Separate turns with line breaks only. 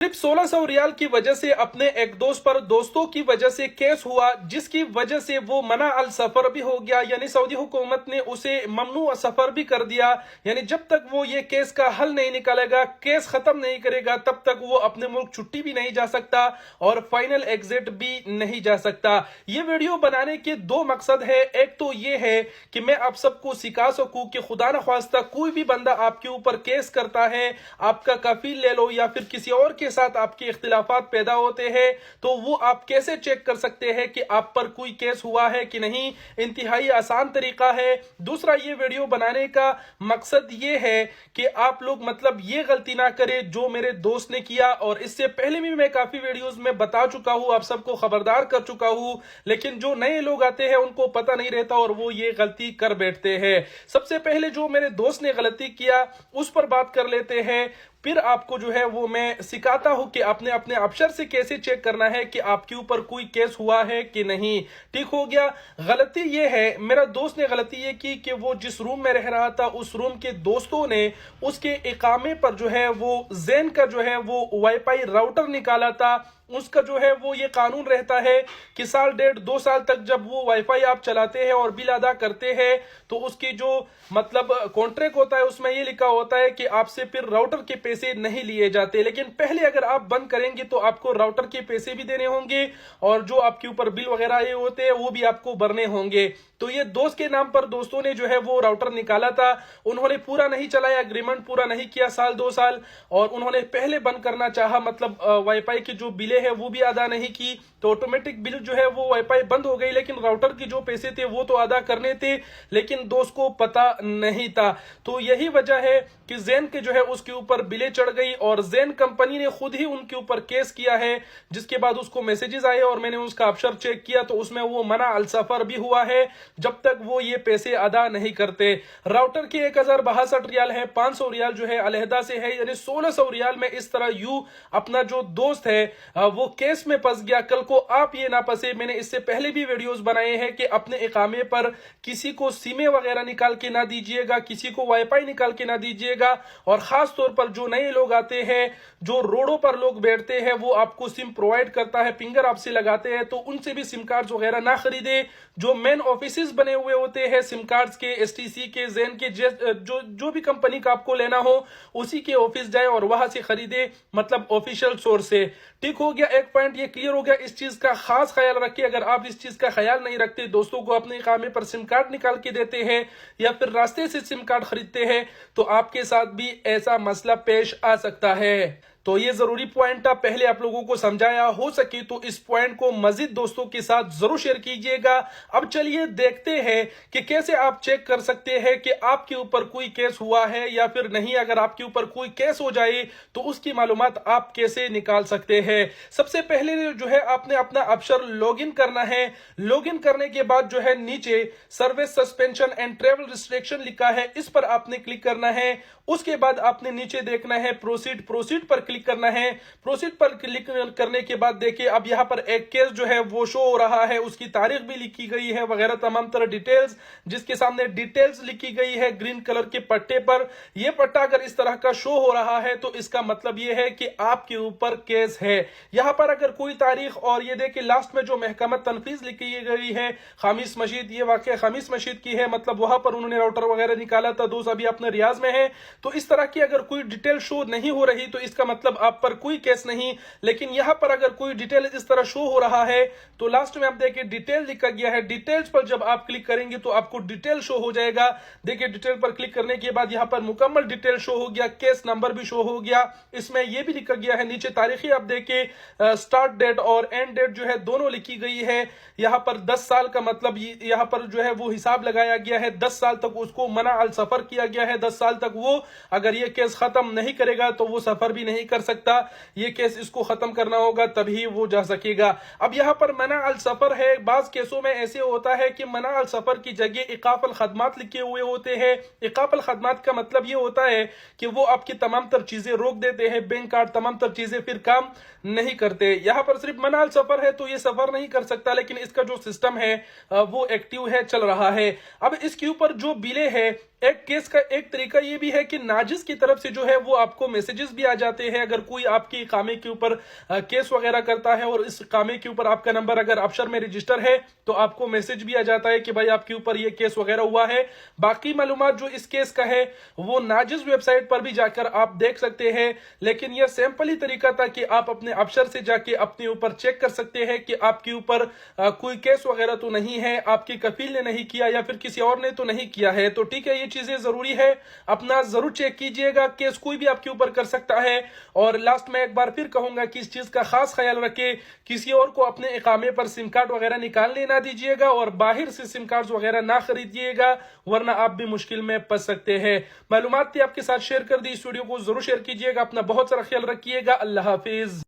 सिर्फ 1600 रियाल की वजह से अपने एक दोस्त पर दोस्तों की वजह से केस हुआ, जिसकी वजह से वो मना अल सफर भी हो गया। यानी सऊदी हुकूमत ने उसे ममनू सफर भी कर दिया। यानी जब तक वो ये केस का हल नहीं निकालेगा, केस खत्म नहीं करेगा, तब तक वो अपने मुल्क छुट्टी भी नहीं जा सकता और फाइनल एग्जिट भी नहीं जा सकता। ये वीडियो बनाने के दो मकसद है। एक तो ये है कि मैं आप सबको सिखा सकूं कि खुदा न ख्वास्ता कोई भी बंदा आपके ऊपर केस करता है, आपका कफील ले लो या फिर किसी और के साथ आपके इख्तिलाफात पैदा होते हैं, तो वो आप कैसे चेक कर सकते हैं कि आप पर कोई केस हुआ है कि नहीं। इंतहाई आसान तरीका है। दूसरा, ये वीडियो बनाने का मकसद ये है कि आप लोग मतलब ये गलती ना करें जो मेरे दोस्त ने किया, और इससे पहले भी मैं काफी वीडियोस में बता चुका हूं, आप सबको खबरदार कर चुका हूं, लेकिन जो नए लोग आते हैं उनको पता नहीं रहता और वो ये गलती कर बैठते हैं। सबसे पहले जो मेरे दोस्त ने गलती किया उस पर बात कर लेते हैं, फिर आपको जो है वो मैं सिखाता हूं कि आपने अपने अफसर से कैसे चेक करना है कि आपके ऊपर कोई केस हुआ है कि नहीं। ठीक हो गया। गलती ये है, मेरा दोस्त ने गलती ये की कि वो जिस रूम में रह रहा था उस रूम के दोस्तों ने उसके इकामे पर जो है वो ज़ेन का जो है वो वाईफाई राउटर निकाला था। उसका जो है वो ये कानून रहता है कि साल डेढ़ 2 साल तक जब वो वाईफाई आप चलाते हैं और बिल अदा करते हैं तो उसकी जो मतलब कॉन्ट्रैक्ट होता है उसमें ये लिखा होता है कि आपसे फिर राउटर के पैसे नहीं लिए जाते। लेकिन पहले अगर आप बंद करेंगे तो आपको राउटर के पैसे भी देने होंगे और जो आपके ऊपर बिल वगैरह ये होते हैं वो भी आपको भरने होंगे। तो ये दोस्त के नाम पर दोस्तों ने जो है वो राउटर निकाला था। उन्होंने पूरा नहीं चलाया, एग्रीमेंट पूरा नहीं किया साल 2 साल, और उन्होंने पहले बंद करना चाहा, मतलब वाईफाई की जो बिलें है वो भी अदा नहीं की, तो ऑटोमेटिक बिल जो है वो वाईफाई बंद हो गई। लेकिन राउटर की जो पैसे थे वो तो अदा करने थे, लेकिन दोस्त को पता नहीं था। तो यही वजह है कि ज़ेन के जो है उसके ऊपर बिलें चढ़ गई और ज़ेन कंपनी ने खुद ही उनके ऊपर केस किया है, जिसके बाद उसको मैसेजेस आए और मैंने उसका अफसर चेक किया तो उसमें वो मना अल सफर भी हुआ है जब तक वो ये पैसे अदा नहीं करते। राउटर के 1062 रियाल है, 500 रियाल जो है अलहदा से है, यानी 1600 रियाल में इस तरह यू अपना जो दोस्त है वो केस में फंस गया। कल को आप ये ना फंसे। मैंने इससे पहले भी वीडियोस बनाए हैं कि अपने इकामे पर किसी को सिमें वगैरह निकाल के ना दीजिएगा, किसी को वाईफाई निकाल के ना दीजिएगा, और खास तौर पर जो नए लोग आते हैं, जो रोडों पर लोग बैठते हैं, वो आपको सिम प्रोवाइड करता है, फिंगर आपसे लगाते हैं, तो उनसे भी सिम कार्ड वगैरह ना खरीदे। जो मेन ऑफिस बने हुए होते हैं सिम कार्ड्स के, एसटीसी के, ज़ेन के, जो भी कंपनी का आपको लेना हो उसी के ऑफिस जाए और वहां से खरीदे, मतलब ऑफिशियल सोर्स से। ठीक हो गया। एक पॉइंट ये क्लियर हो गया। इस चीज का खास ख्याल रखिए। अगर आप इस चीज का ख्याल नहीं रखते, दोस्तों को अपने इकामे पर सिम कार्ड निकाल के देते हैं या फिर रास्ते से सिम कार्ड खरीदते हैं, तो आपके साथ भी ऐसा मसला पेश आ सकता है। तो ये जरूरी पॉइंट था, पहले आप लोगों को समझाया। हो सके तो इस पॉइंट को मजीद दोस्तों के साथ जरूर शेयर कीजिएगा। अब चलिए देखते हैं कि कैसे आप चेक कर सकते हैं कि आपके ऊपर कोई केस हुआ है या फिर नहीं। अगर आपके ऊपर कोई केस हो जाए तो उसकी मालूमात आप कैसे निकाल सकते हैं। सबसे पहले जो है आपने अपना अफसर लॉगिन करना है। लॉगिन करने के बाद जो है नीचे service suspension and travel restriction लिखा है, इस पर आपने क्लिक करना है। उसके बाद आपने नीचे देखना है प्रोसीड पर क्लिक करना है। प्रोसीड पर क्लिक करने के बाद देखिए अब यहां पर एक केस जो है वो शो हो रहा है, उसकी तारीख भी लिखी गई है वगैरह तमाम तरह डिटेल्स, जिसके सामने डिटेल्स लिखी गई है ग्रीन कलर के पट्टे पर। यह पट्टा अगर इस तरह का शो हो रहा है तो इसका मतलब यह है कि आपके ऊपर केस है। यहां पर अगर कोई तारीख, और ये देखिए लास्ट में जो महकमा तनफीज लिखी गई है खामिस मस्जिद, ये वाकई खामिस मस्जिद की है, मतलब वहां पर उन्होंने राउटर वगैरह निकाला था। दोस्त अभी अपने रियाज में है, तो इस तरह की अगर कोई डिटेल शो नहीं हो रही तो इसका मतलब आप पर कोई केस नहीं। लेकिन यहां पर अगर कोई डिटेल इस तरह शो हो रहा है तो लास्ट में आप देखिए डिटेल लिखा गया है। डिटेल्स पर जब आप क्लिक करेंगे तो आपको डिटेल शो हो जाएगा। देखिए डिटेल पर क्लिक करने के बाद यहां पर मुकम्मल डिटेल शो हो गया, केस नंबर भी शो हो गया। इसमें यह भी लिखा गया है नीचे तारीखें आप देखिए, स्टार्ट डेट और एंड डेट जो है दोनों लिखी गई है। यहां पर 10 साल का मतलब यहां पर जो है वो हिसाब लगाया गया है। 10 साल तक उसको मना अल सफर किया गया है। 10 साल तक वो अगर ये केस खत्म नहीं करेगा तो वो सफर भी नहीं कर सकता। ये केस इसको खत्म करना होगा तभी वो जा सकेगा। अब यहां पर मना अल सफर है। बाज केसों में ऐसे होता है कि मना अल सफर की जगह इकाफ अल खदमात लिखे हुए होते हैं। इकाफ अल खदमात का मतलब ये होता है कि वो आपकी तमाम तर चीजें रोक देते हैं, बैंक कार्ड तमाम तर चीजें फिर काम नहीं करते। यहां पर सिर्फ मना अल सफर है तो ये सफर नहीं कर सकता, लेकिन इसका जो सिस्टम है वो एक्टिव है, चल रहा है। अब इसके ऊपर जो बिले है एक केस का एक तरीका ये भी है कि नाजिस की तरफ से जो है वो आपको मैसेजेस भी आ जाते हैं। अगर कोई आपकी इकामे के ऊपर केस वगैरह करता है और इस इकामे के ऊपर आपका नंबर अगर अफसर में रजिस्टर है तो आपको मैसेज भी आ जाता है कि भाई आपके ऊपर ये केस वगैरह हुआ है। बाकी मालूमात जो इस केस का है वो नाजिस वेबसाइट पर भी जाकर आप देख सकते हैं, लेकिन यह सैंपल ही तरीका था कि आप अपने अफसर से जाके अपने ऊपर चेक कर सकते हैं कि आपके ऊपर कोई केस वगैरह तो नहीं है, आपके कफील ने नहीं किया या फिर किसी और ने तो नहीं किया है। तो ठीक है, ये चीजें जरूरी है, अपना जरूर चेक कीजिएगा। केस कोई भी आपके ऊपर कर सकता है। और लास्ट में एक बार फिर कहूंगा कि इस चीज का खास ख्याल रखें, किसी और को अपने इकामे पर सिम कार्ड वगैरह निकालने ना दीजिएगा और बाहर से सिम कार्ड वगैरह ना खरीदिएगा, वरना आप भी मुश्किल में फंस सकते हैं। मालूमात थी आपके साथ शेयर कर दी, इस वीडियो को जरूर शेयर कीजिएगा। अपना बहुत सारा ख्याल रखिएगा। अल्लाह हाफिज।